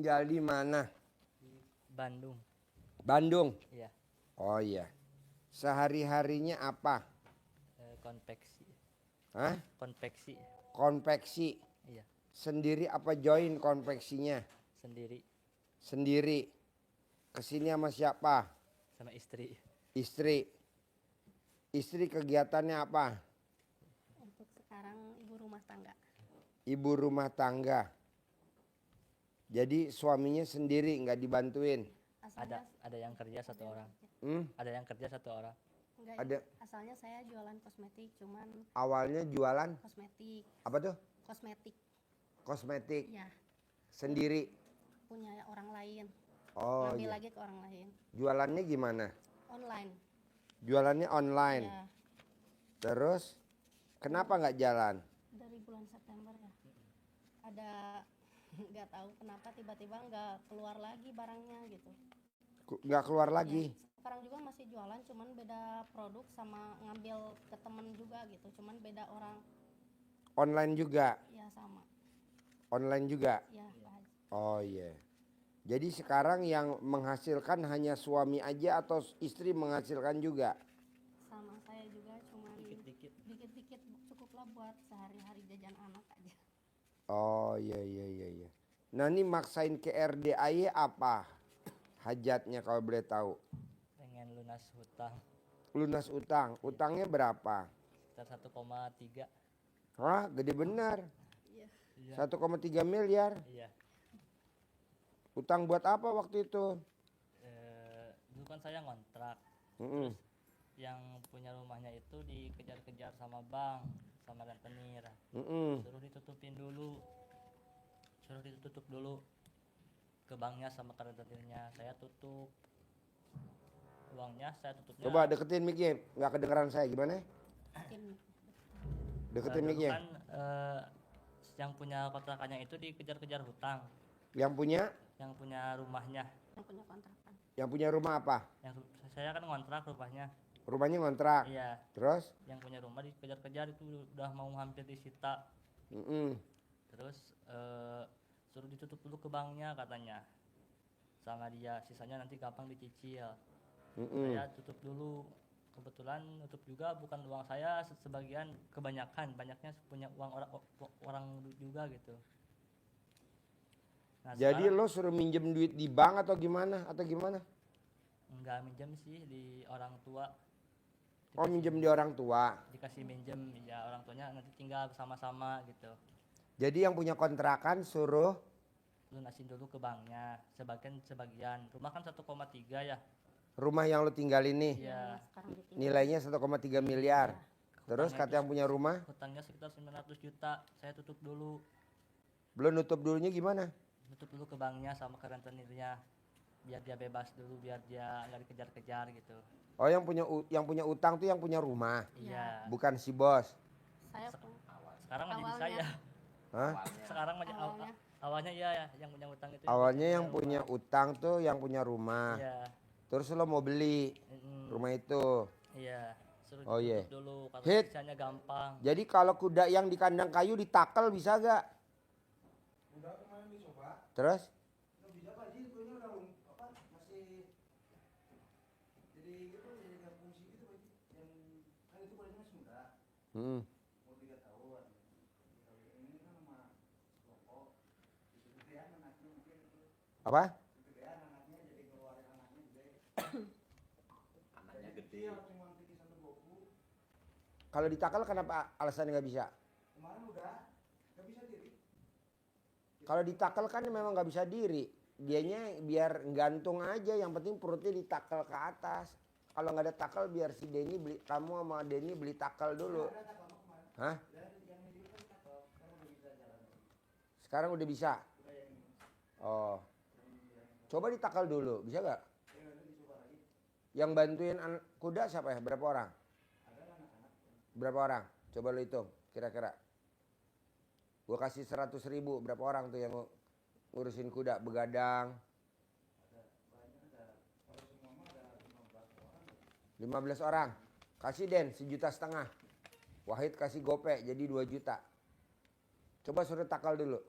tinggal di mana? Di Bandung. Bandung. Iya. Oh iya. Sehari-harinya apa? Konveksi. Hah? Konveksi. Konveksi. Iya. Sendiri apa join konveksinya? Sendiri Sendiri. Kesini sama siapa? sama istri. Istri. Istri kegiatannya apa? Untuk sekarang ibu rumah tangga. Ibu rumah tangga. Jadi suaminya sendiri nggak dibantuin? Ada yang kerja satu orang. Ada yang kerja satu orang. Enggak, Ada. asalnya saya jualan kosmetik, cuman Awalnya jualan kosmetik, apa tuh? kosmetik, Kosmetik. ya Sendiri. punya orang lain, Oh ngambil iya. lagi ke orang lain, Jualannya gimana? online. Jualannya online. Ya, Terus kenapa nggak jalan? dari bulan September ya. Ada nggak tahu kenapa tiba-tiba nggak keluar lagi barangnya gitu. Nggak keluar lagi. Ya, sekarang juga masih jualan, cuman beda produk sama ngambil ke temen juga gitu, cuman beda orang. Online juga. Ya sama, Online juga. ya Pak Haji. Oh iya. Jadi sekarang yang menghasilkan hanya suami aja atau istri menghasilkan juga? Sama saya juga, cuman Dikit-dikit. dikit-dikit cukuplah buat sehari-hari jajan anak aja. Oh iya. Nah ini maksain ke RDAY apa? Hajatnya kalau boleh tahu. Pengen lunas hutang Lunas utang. Utangnya berapa? sekitar 1,3. Wah gede benar. Iya. Iya. 1,3 miliar. Iya. Utang buat apa waktu itu? Dulu kan saya ngontrak. Mm-mm. Yang punya rumahnya itu dikejar-kejar sama bank, sama rentenir. Mm-mm. Suruh ditutup dulu ke banknya sama ke rentenirnya. Saya tutup uangnya, saya tutupnya. Coba deketin mic-nya, nggak kedengeran saya gimana? Tim Deketin Dulu mic-nya. kan yang punya kontrakannya itu dikejar-kejar hutang. Yang Yang punya rumahnya, yang punya kontrakan. punya rumah apa? saya kan ngontrak rumahnya. Rumahnya ngontrak. Iya. Terus? Yang punya rumah dikejar-kejar itu udah mau hampir disita. Mm-mm. Terus suruh ditutup dulu ke banknya katanya sama dia, sisanya nanti gampang dicicil. Mm-mm. Saya tutup dulu, kebetulan nutup juga bukan uang saya sebagian, banyaknya punya uang orang juga gitu. Nah, Jadi sekarang lo suruh minjem duit di bank atau gimana? nggak minjem sih di orang tua. Oh minjem di orang tua. Dikasih minjem ya, orang tuanya nanti tinggal bersama-sama gitu. Jadi yang punya kontrakan suruh Lunasin dulu ke banknya sebagian. Rumah kan 1,3 ya. rumah yang lo tinggalin nih Iya. Sekarang ditinggal. nilainya 1,3 miliar. Terus Hutangnya kata yang punya rumah Hutangnya sekitar 900 juta. Saya tutup dulu. belum nutup dulunya gimana? Tutup dulu ke banknya sama ke rentenirnya. Biar dia bebas dulu, biar dia nggak dikejar-kejar gitu. Oh yang punya utang tuh yang punya rumah, Iya. bukan si bos. Saya Sekarang menjadi Awalnya. saya. Hah? Sekarang Awalnya. awalnya iya ya, yang punya utang itu. Awalnya yang punya punya rumah. utang tuh yang punya rumah. Iya. Terus lo mau beli rumah itu. Iya. Suruh Oh, iya. ditutup dulu, kalau Hit. sisanya gampang. Jadi kalau kuda yang di kandang kayu ditakel bisa gak? Udah kemarin dicoba, Terus? nggak bisa Pak Ji, kuenya udah masih jadi gitu, jadi nggak fungsi gitu Pak Ji. Yang kan itu kuenya masih muda, Hmm. mau 3 tahun. Ini kan sama kelompok, kegedean anaknya mungkin itu, Apa? kegedean anaknya jadi ngeluarin anaknya gede. Anaknya gede. Kecil cuma tinggi 120. Kalau ditakel kenapa alasannya nggak bisa? Kemarin udah nggak bisa diri. Kalau ditakel kan memang nggak bisa diri. Dianya biar gantung aja, yang penting perutnya ditakel ke atas. Kalau nggak ada takel biar si Denny beli, kamu sama Denny beli takel dulu. Ada takel kemarin. Hah? Dan yang ini kan takel, sekarang udah bisa jalan. Sekarang udah bisa? Udah yang ini. Oh. Coba ditakel dulu, bisa nggak? Ya udah dicoba lagi. Yang bantuin kuda siapa ya? Berapa orang? Ada anak-anak. Berapa orang? Coba lo hitung, kira-kira. Gua kasih 100.000, berapa orang tuh yang ngurusin kuda, begadang? Ada banyak, ada kalau semua mah ada 15 orang. 15 orang. Kasih Den 1,5 juta. Wahid kasih gope jadi 2 juta. Coba suruh takal dulu.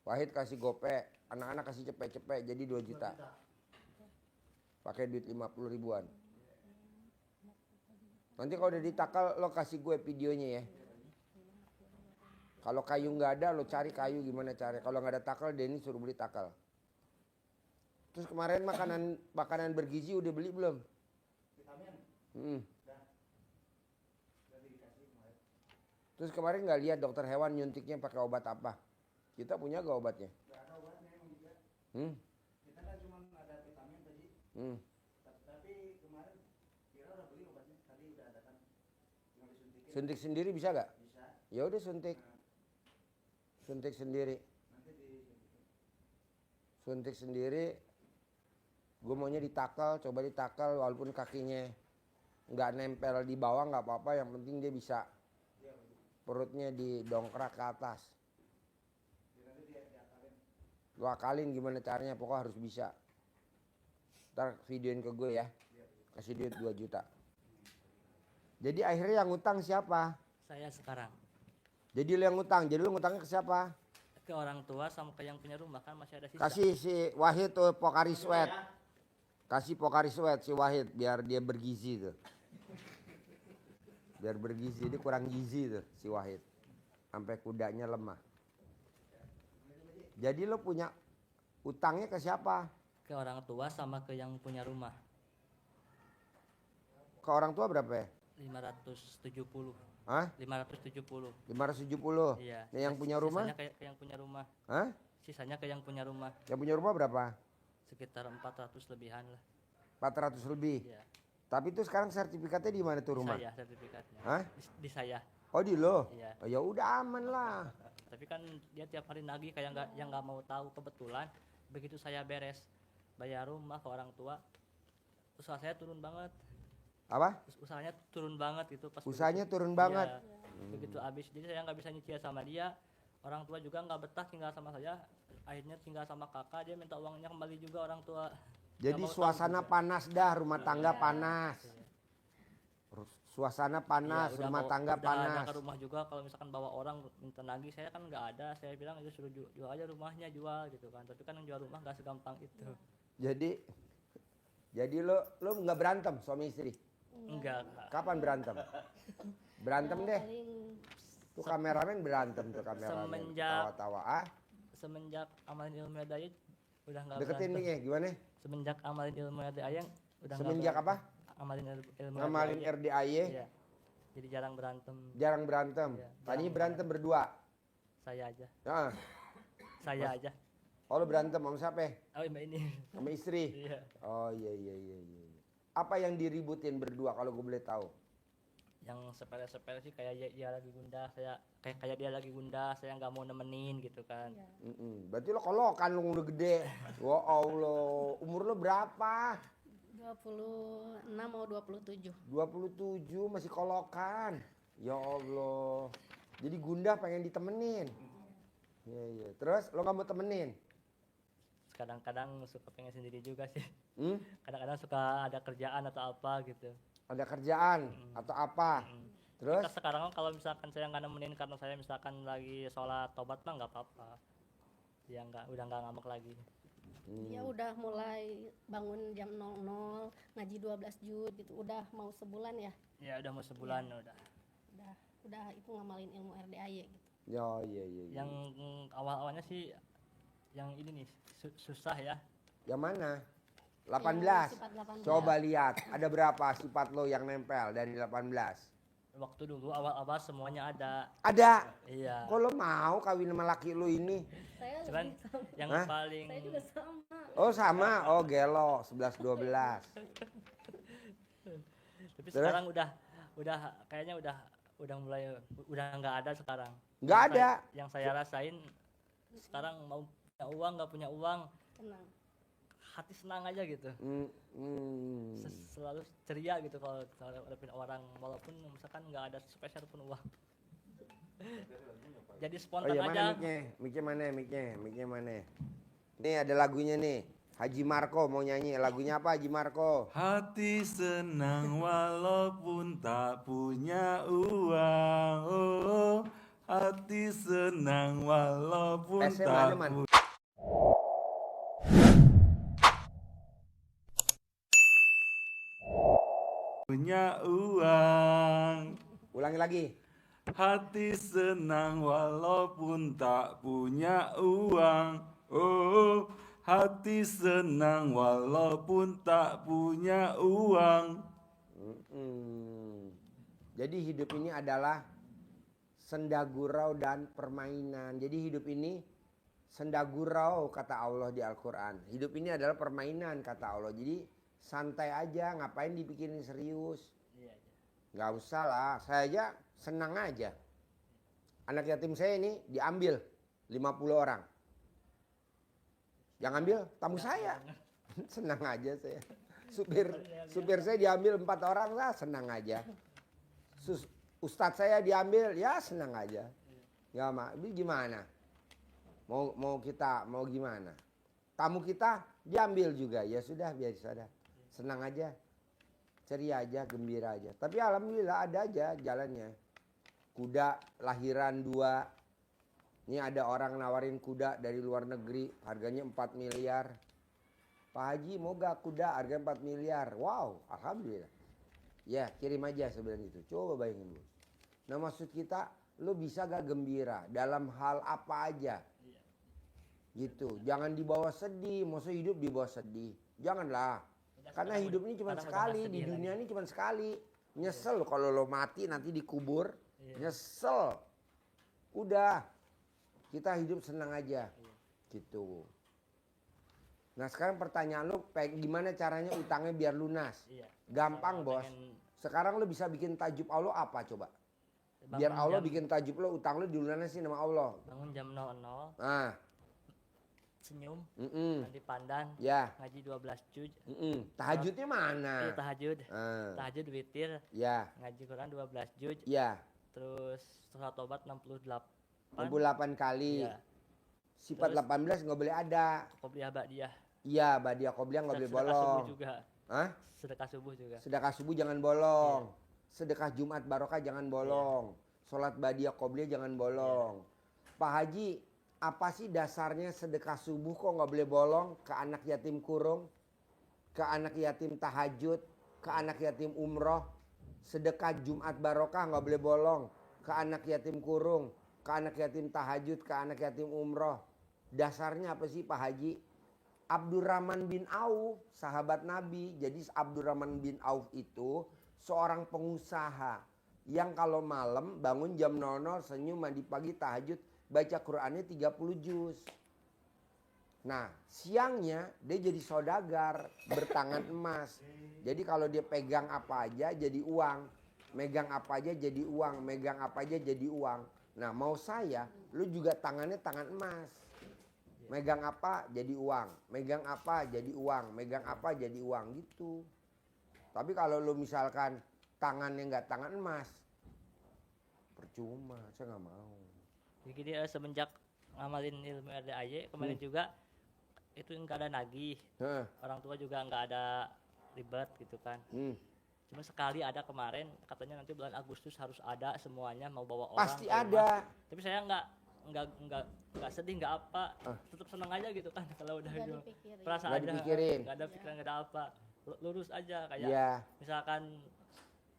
Wahid kasih gope, anak-anak kasih cepet-cepet jadi 2 juta. Pakai duit 50 ribuan. Nanti kalau udah ditakal lo kasih gue videonya ya. Kalau kayu nggak ada lo cari kayu gimana cari. Kalau nggak ada takal Denny suruh beli takal. Terus kemarin makanan bergizi udah beli belum? Vitamin. Terus kemarin nggak lihat dokter hewan nyuntiknya pakai obat apa? Kita punya gak obatnya? Nggak ada obatnya emang juga. Kita kan cuma ada vitamin tadi. Tapi kemarin kira udah beli obatnya. Tadi udah ada kan. Tinggal disuntikin. Suntik sendiri bisa gak? Bisa. Ya udah suntik. Suntik sendiri. Nanti disuntikin. Suntik sendiri. Gue maunya ditakal, coba ditakal walaupun kakinya nggak nempel di bawah nggak apa-apa. Yang penting dia bisa perutnya didongkrak ke atas. Gue akalin gimana caranya, pokoknya harus bisa. Ntar videoin ke gue ya. Kasih duit 2 juta. Jadi akhirnya yang ngutang siapa? Saya sekarang Jadi lu yang ngutang. Jadi lu ngutangnya ke siapa? ke orang tua sama ke yang punya rumah kan masih ada sisa. Kasih si Wahid tuh Pocari Sweat. Kasih Pocari Sweat si Wahid biar dia bergizi tuh. Biar bergizi, dia kurang gizi tuh si Wahid. Sampai kudanya lemah. Jadi lo punya utangnya ke siapa? Ke orang tua sama ke yang punya rumah. Ke orang tua berapa ya? 570. Hah? 570. 570? Iya. Nah, yang punya rumah? Sisanya ke yang punya rumah. Hah? Sisanya ke yang punya rumah. Yang punya rumah berapa? Sekitar 400 lebihan lah. 400 lebih. Iya. Tapi itu sekarang sertifikatnya di mana tuh rumah? Saya sertifikatnya. Hah? Di saya. Oh di lo? Iya. Oh, ya udah aman lah. Tapi kan dia tiap hari nagih kayak nggak mau tahu. Kebetulan begitu saya beres bayar rumah ke orang tua, usaha saya turun banget. Apa? Usahanya turun banget gitu pas Usahanya begitu. turun banget. Iya, begitu habis jadi saya nggak bisa nyicil sama dia, orang tua juga nggak betah tinggal sama saya, akhirnya tinggal sama kakak, dia minta uangnya kembali juga orang tua. Jadi Nggak mau suasana tahu juga. panas dah, rumah tangga panas. Suasana panas, Iya, rumah tangga udah ada panas. ke rumah juga kalau misalkan bawa orang minta nagih, saya kan nggak ada, saya bilang itu suruh jual aja rumahnya, jual gitu kan, tapi kan yang jual rumah nggak segampang itu. Jadi lo nggak berantem suami istri? Enggak. Kapan berantem? Berantem deh. Paling Tuh kameramen berantem tuh kameramen. Semenjak- Tawa-tawa ah. Semenjak amalin ilmu hidayah udah nggak Deketin berantem. miknya gimana? Semenjak amalin ilmu hidayah udah nggak Semenjak apa? berantem. Amalin ilmu Ngamalin hidayah. RDAY, Iya. Jadi jarang berantem. jarang berantem. Iya, Tadinya jarang berantem berdua. Saya aja. Nah, Saya aja. oh lo berantem sama siapa? Oh mbak ini. Sama istri. Iya. Oh iya. Apa yang diributin berdua kalau gue boleh tahu? Yang sepele-sepele sih kayak dia lagi gundah, saya kayak dia lagi gundah, saya nggak mau nemenin gitu kan. ya, Berarti lo kolokan lo udah gede. Wah Allah, umur lo berapa? 26 mau 27. 27 masih kolokan. Ya Allah. Jadi gundah pengen ditemenin. Iya. Terus lo nggak mau temenin? Kadang-kadang suka pengen sendiri juga sih. Hmm? Kadang-kadang suka ada kerjaan atau apa gitu. Ada kerjaan atau apa? Terus? Kita sekarang kalau misalkan saya nggak nemenin karena saya misalkan lagi sholat tobat mah nggak apa-apa. Ya udah nggak ngambek lagi. Ya udah mulai bangun jam 00, ngaji 12 juz gitu. Udah mau sebulan ya. Ya udah mau sebulan udah. Udah itu ngamalin ilmu RDAY gitu. Ya iya. Yang awal-awalnya sih yang ini nih susah ya. Yang mana? Yang 18. sifat 18. Coba lihat, ada berapa sifat lo yang nempel dari 18? Waktu dulu awal-awal semuanya ada. Ada. Iya. Kok lo mau kawin sama laki lo ini? Saya Cuman lebih sama. yang Hah? paling Saya juga sama. Oh sama, oh gelo 11 12. tapi Terus? sekarang udah kayaknya udah mulai udah nggak ada sekarang. Nggak Yang ada. yang saya rasain sekarang mau punya uang nggak punya uang Tenang. hati senang aja gitu. Selalu ceria gitu kalau ngadepin orang walaupun misalkan nggak ada spesial pun uang. Jadi Oh spontan iya aja. mana miknya mana? Nih ada lagunya nih. Haji Marco mau nyanyi. Lagunya apa Haji Marco? Hati senang walaupun tak punya uang. Oh, hati senang walaupun Esnya tak mana, Man? punya uang. Ulangi lagi. Hati senang walaupun tak punya uang. Oh, hati senang walaupun tak punya uang. Jadi hidup ini adalah senda gurau dan permainan. Jadi hidup ini senda gurau kata Allah di Al-Quran. Hidup ini adalah permainan kata Allah. Jadi santai aja, ngapain dipikirin serius. Iya. Nggak usah lah, saya aja senang aja. Anak yatim saya ini diambil 50 orang. Yang ambil tamu saya. Senang aja saya. Supir saya diambil 4 orang lah, senang aja. Ustadz saya diambil, ya senang aja. Ya mak, ini gimana? Mau gimana? Tamu kita diambil juga, ya sudah biasa dah. Senang aja, ceria aja, gembira aja. Tapi alhamdulillah ada aja jalannya. Kuda lahiran 2. Ini ada orang nawarin kuda dari luar negeri, harganya 4 miliar. Pak Haji mau gak kuda harganya 4 miliar? Wow, alhamdulillah. Ya kirim aja sebenarnya itu. Coba bayangin dulu. Nah maksud kita, lo bisa gak gembira dalam hal apa aja? Gitu. Jangan dibawa sedih. Maksud hidup dibawa sedih. Janganlah. Karena hidup ini cuma sekali. Di dunia ini cuma sekali. Nyesel kalau lo mati nanti dikubur. Nyesel. Udah. Kita hidup senang aja. Gitu. Nah sekarang pertanyaan lo, gimana caranya utangnya biar lunas? Gampang bos. Sekarang lo bisa bikin tajub Allah apa coba? Biar Allah bikin tajub lo, utang lo dilunasin sama Allah. Bangun jam 00. Nah. Senyum. Nanti pandan. Ya. Ngaji 12 juz. Tahajudnya mana? Iya tahajud. Tahajud witir. Ya. Ngaji Quran 12 juz. Ya. Terus surat tobat 68. 68 kali. Ya. Sifat 18 nggak boleh ada. Qobliyah ba'diyah. Iya, badiah qobliyah nggak boleh bolong. Sedekah subuh juga. Hah? Sedekah subuh juga. Sedekah subuh jangan bolong. Sedekah Jumat barokah jangan bolong. Sholat badiah qobliyah jangan bolong. Pak Haji, apa sih dasarnya sedekah subuh kok nggak boleh bolong ke anak yatim kurung, ke anak yatim tahajud, ke anak yatim umroh? Sedekah Jumat barokah nggak boleh bolong ke anak yatim kurung, ke anak yatim tahajud, ke anak yatim umroh. Dasarnya apa sih Pak Haji? Abdurrahman bin Auf, sahabat Nabi. Jadi Abdurrahman bin Auf itu seorang pengusaha yang kalau malam bangun jam 00, senyum, mandi pagi, tahajud, baca Qur'annya 30 juz. Nah siangnya dia jadi saudagar bertangan emas. Jadi kalau dia pegang apa aja jadi uang. Megang apa aja jadi uang. Megang apa aja jadi uang. Nah mau saya, lu juga tangannya tangan emas. Megang apa jadi uang. Megang apa jadi uang. Megang apa jadi uang gitu. Tapi kalau lu misalkan tangannya nggak tangan emas, percuma, saya nggak mau. Jadi dia semenjak ngamalin ilmu RDAY kemarin juga itu nggak ada nagih. Orang tua juga nggak ada ribet gitu kan. Cuma sekali ada kemarin katanya nanti bulan Agustus harus ada semuanya mau bawa orang. Pasti ada. Tapi saya nggak sedih nggak apa, tetap senang aja gitu kan kalau udah gitu. Perasaan Nggak dipikirin. nggak ada pikiran nggak ada apa, lurus aja kayak misalkan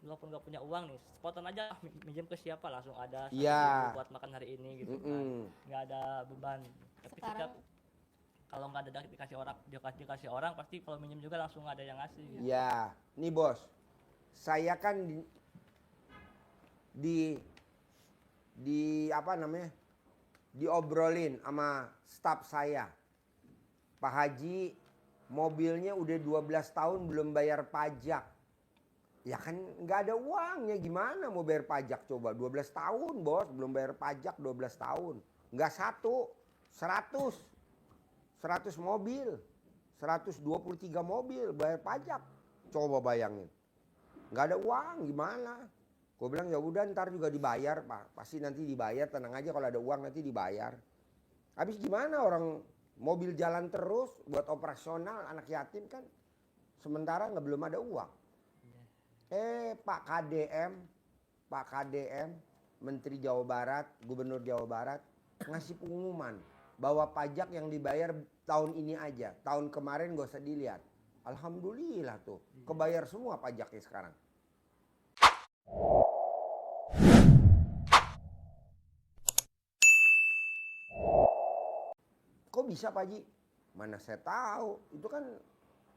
walaupun nggak punya uang nih, spontan aja minjem ke siapa langsung ada buat makan hari ini gitu kan, nggak ada beban. Tapi setiap kalau nggak ada dikasih orang pasti kalau minjem juga langsung ada yang ngasih. Gitu. Ya, nih bos, saya kan di apa namanya, diobrolin sama staf saya, Pak Haji mobilnya udah 12 tahun belum bayar pajak. Ya kan nggak ada uangnya, gimana mau bayar pajak coba? 12 tahun bos belum bayar pajak, 12 tahun. Nggak 100 mobil, 123 mobil bayar pajak. Coba bayangin. Nggak ada uang gimana? Gue bilang ya udah ntar juga dibayar Pak. Pasti nanti dibayar, tenang aja kalau ada uang nanti dibayar. Habis gimana orang mobil jalan terus buat operasional anak yatim kan. Sementara belum ada uang. Pak KDM Menteri Jawa Barat, Gubernur Jawa Barat ngasih pengumuman bahwa pajak yang dibayar tahun ini aja, tahun kemarin gak usah dilihat. Alhamdulillah tuh, kebayar semua pajaknya sekarang. Kok bisa Pak Haji? Mana saya tahu, itu kan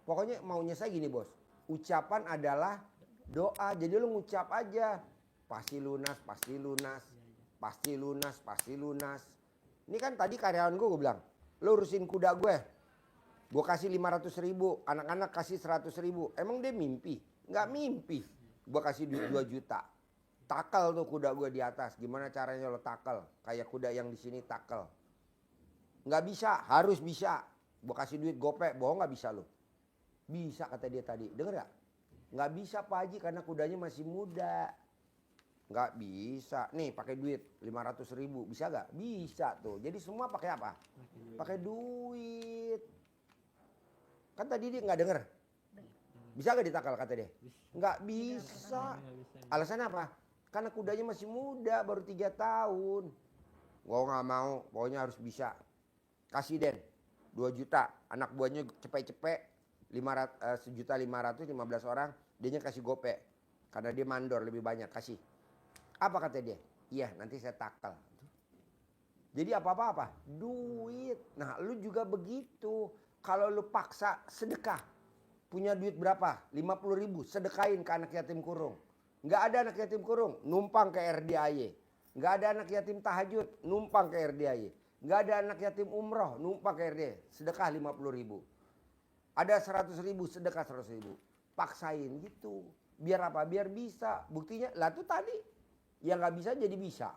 pokoknya maunya saya gini bos. Ucapan adalah doa, jadi lu ngucap aja. Pasti lunas, pasti lunas, pasti lunas, pasti lunas. Ini kan tadi karyawan gue bilang, lu urusin kuda gue kasih 500.000, anak-anak kasih 100.000. Emang dia mimpi? Nggak mimpi. Gue kasih duit 2 juta. Takel tuh kuda gue di atas. Gimana caranya lo takel? Kayak kuda yang di sini takel. Nggak bisa, harus bisa. Gue kasih duit gope, bohong nggak bisa lo? Bisa kata dia tadi, denger gak? Nggak bisa Pak Haji karena kudanya masih muda. Nggak bisa. Nih pakai duit 500.000, bisa gak? Bisa tuh. Jadi semua pakai apa? Pakai duit. Kan tadi dia nggak denger. Bisa gak ditakal kata dia? Nggak bisa. Alasannya apa? Karena kudanya masih muda, baru 3 tahun. Gua nggak mau, pokoknya harus bisa. Kasih Den, 2 juta. Anak buahnya cepet-cepet, 1.500.000, 15 orang. Dianya kasih gope. Karena dia mandor lebih banyak, kasih. Apa kata dia? Iya, nanti saya takal. Jadi apa-apa? Duit. Nah, lu juga begitu. Kalau lu paksa sedekah. Punya duit berapa? 50.000. Sedekahin ke anak yatim kurung. Nggak ada anak yatim kurung, numpang ke RDAY. Nggak ada anak yatim tahajud, numpang ke RDAY. Nggak ada anak yatim umroh, numpang ke RDAY. Sedekah 50.000. Ada 100.000, sedekah 100.000. Paksain gitu. Biar apa? Biar bisa. Buktinya, lah tuh tadi. Yang nggak bisa jadi bisa.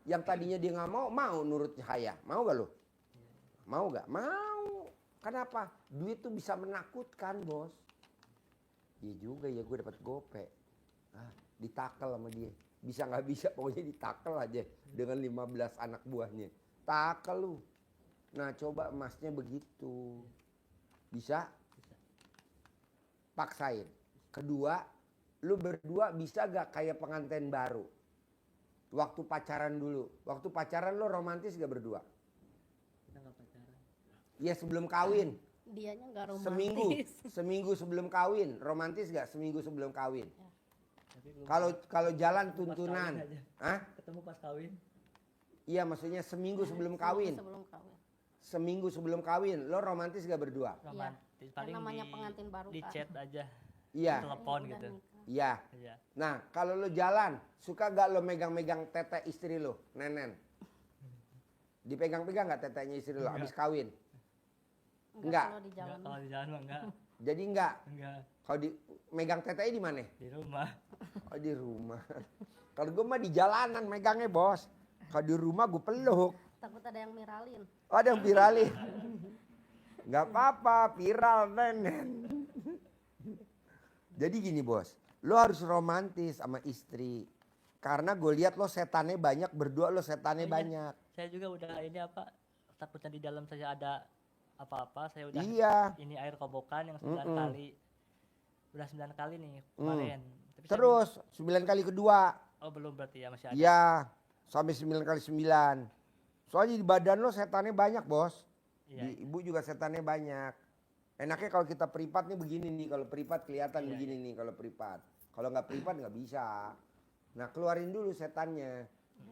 Yang tadinya dia nggak mau nurut saya. Mau gak lo? Mau gak? Mau. Kenapa? Duit tuh bisa menakutkan bos. Iya juga ya, gue dapat gope. Ditakel sama dia. Bisa nggak bisa pokoknya ditakel aja. Dengan 15 anak buahnya. Takel lu. Nah coba emasnya begitu. Bisa? Paksain. Kedua, lu berdua bisa gak kayak pengantin baru? Waktu pacaran dulu. Waktu pacaran lo romantis gak berdua? Kita nggak pacaran. Iya sebelum kawin. Dianya nggak romantis. Seminggu sebelum kawin. Romantis gak seminggu sebelum kawin? Ya. Kalau jalan tuntunan. Hah? Ketemu pas kawin. Iya maksudnya seminggu sebelum kawin. Sebelum kawin. Seminggu sebelum kawin. Lo romantis gak berdua? Romantis. Paling namanya pengantin baru di kan. chat aja. Iya. Telepon gitu. Iya. Iya. Nah kalau lo jalan. Suka gak lo megang-megang tete istri lo? Nenen. Dipegang-pegang gak tetenya istri lo abis kawin? Enggak. Kalau di jalan. Kalau di jalan mah enggak. Jadi enggak. Enggak. Kalau di megang tetenya di mana? Di rumah. Oh di rumah. Kalau gue mah di jalanan megangnya bos. Kalau di rumah gue peluk. Takut ada yang miralin. Oh ada yang viralin. Nggak apa-apa, viral nenen. Jadi gini bos, lo harus romantis sama istri. Karena gue lihat lo setannya banyak, berdua lo setannya banyak. Saya juga udah ini apa, takutnya di dalam saya ada apa-apa, saya udah ini air kobokan yang 9 kali. Udah 9 kali nih kemarin. Tapi terus 9 kali kedua. Oh belum berarti ya, masih ada. Iya, sampai 9 kali 9. Soalnya di badan lo setannya banyak bos. Iya. Di ibu juga setannya banyak. Enaknya kalau kita privat nih begini nih, kalau privat kelihatan begini nih kalau privat. Kalau nggak privat nggak bisa. Nah keluarin dulu setannya.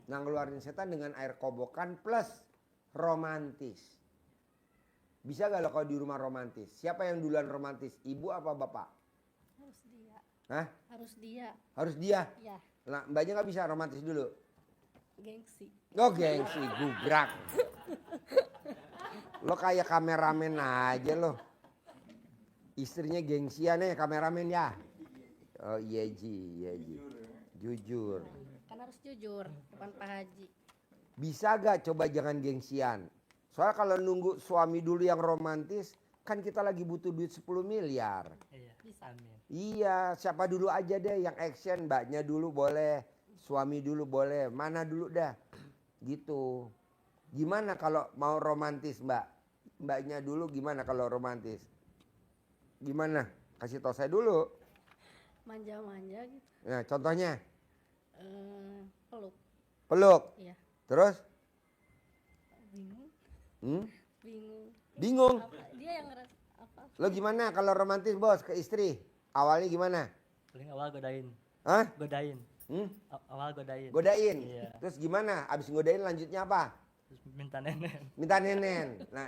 Nah ngeluarin setan dengan air kobokan plus romantis. Bisa gak lo kalau di rumah romantis? Siapa yang duluan romantis? Ibu apa bapak? Harus dia. Hah? Harus dia. Harus dia? Ya, Nah mbaknya nggak bisa romantis dulu? gengsi. Oh gengsi, gubrak. Lo kayak kameramen aja lo. Istrinya gengsian ya kameramen ya. Oh iya Ji, iya Ji. Jujur. Kan harus jujur depan Pak Haji. Bisa gak coba jangan gengsian. Soalnya kalau nunggu suami dulu yang romantis, kan kita lagi butuh duit 10 miliar. Iya. Bisa. Amin. Iya, siapa dulu aja deh yang action, mbaknya dulu boleh, suami dulu boleh, mana dulu dah. Gitu. Gimana kalau mau romantis mbak? Mbaknya dulu gimana kalau romantis? Gimana? Kasih tau saya dulu. Manja-manja gitu. Nah contohnya? Peluk. Peluk. Iya. Terus? Bingung. Bingung. Bingung. Dia yang ngeras apa? Lo gimana kalau romantis bos ke istri? Awalnya gimana? Paling awal godain. Hah? Godain. Hmm? Awal godain. Godain. Iya. Terus gimana? Abis godain lanjutnya apa? Terus minta nenen. Minta nenen. Nah.